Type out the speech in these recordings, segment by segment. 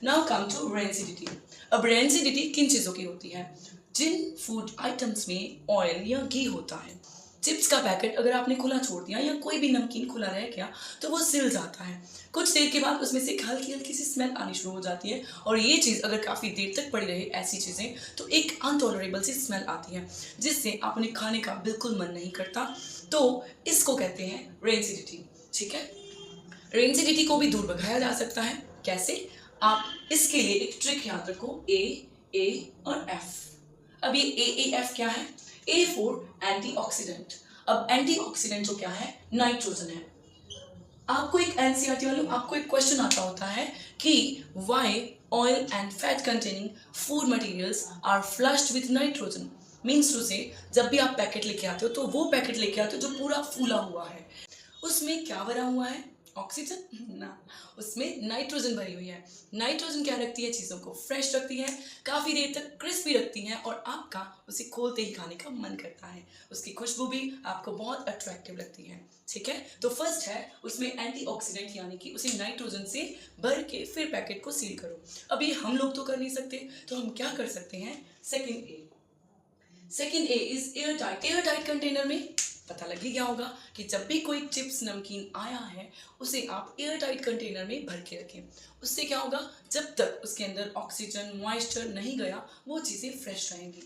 Now come to rancidity. अब rancidity किन चीज़ों की होती है? जिन फूड आइटम्स में ऑयल या घी होता है। चिप्स का पैकेट अगर आपने खुला छोड़ दिया या कोई भी नमकीन खुला रह गया तो वो सिल जाता है। कुछ देर के बाद उसमें से एक हल्की हल्की सी स्मेल आनी शुरू हो जाती है और ये चीज़ अगर काफ़ी देर तक पड़ी रहे ऐसी चीज़ें तो एक अनटॉलरेबल सी स्मेल आती है जिससे आपने खाने का बिल्कुल मन नहीं करता। तो इसको कहते हैं रेंसिडिटी। ठीक है, रेंसिडिटी को भी दूर भगाया जा सकता है। कैसे? आप इसके लिए एक ट्रिक याद रखो, ए और एफ। अब ये ए एफ क्या है? A for antioxidant. अब एंटीऑक्सीडेंट जो क्या है? नाइट्रोजन है। आपको एक एनसीईआरटी वालों आपको एक क्वेश्चन आता होता है कि why oil and fat containing food materials are flushed with nitrogen. Means to say जब भी आप पैकेट लेके आते हो तो वो पैकेट लेके आते हो जो पूरा फूला हुआ है, उसमें क्या भरा हुआ है? ऑक्सीजन ना, उसमें नाइट्रोजन भरी हुई है। नाइट्रोजन क्या रखती है? चीज़ों को फ्रेश रखती है, काफ़ी देर तक क्रिस्पी रखती है और आपका उसे खोलते ही खाने का मन करता है। उसकी खुशबू भी आपको बहुत अट्रैक्टिव लगती है। ठीक है, तो फर्स्ट है उसमें एंटीऑक्सीडेंट यानी कि उसे नाइट्रोजन से भर के फिर पैकेट को सील करो। अभी हम लोग तो कर नहीं सकते तो हम क्या कर सकते हैं? Second A is air tight. Air tight container में पता लग ही गया होगा कि जब भी कोई चिप्स नमकीन आया है उसे आप एयर टाइट कंटेनर में भर के रखें। उससे क्या होगा? जब तक उसके अंदर ऑक्सीजन मॉइस्चर नहीं गया वो चीज़ें फ्रेश रहेंगी।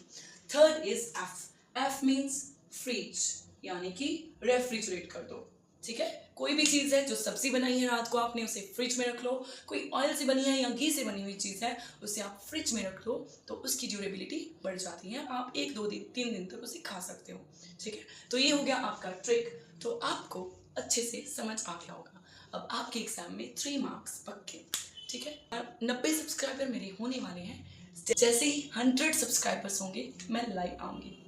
Third is F. F means freeze यानी कि रेफ्रिजरेट कर दो। ठीक है, कोई भी चीज़ है जो सब्जी बनाई है रात को आपने उसे फ्रिज में रख लो। कोई ऑयल से बनी है या घी से बनी हुई चीज़ है उसे आप फ्रिज में रख दो तो उसकी ड्यूरेबिलिटी बढ़ जाती है। आप 1 2 दिन 3 दिन तक उसे खा सकते हो। ठीक है, तो ये हो गया आपका ट्रिक। तो आपको अच्छे से समझ आ गया होगा। अब आपके एग्जाम में 3 मार्क्स पक्के। ठीक है, 90 सब्सक्राइबर मेरे होने वाले हैं। जैसे ही 100 सब्सक्राइबर्स होंगे मैं लाइव आऊँगी।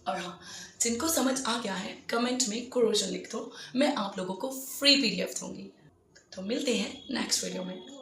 और हाँ, जिनको समझ आ गया है कमेंट में क्वेश्चन लिख दो, मैं आप लोगों को फ्री पीडीएफ दूंगी। तो मिलते हैं नेक्स्ट वीडियो में।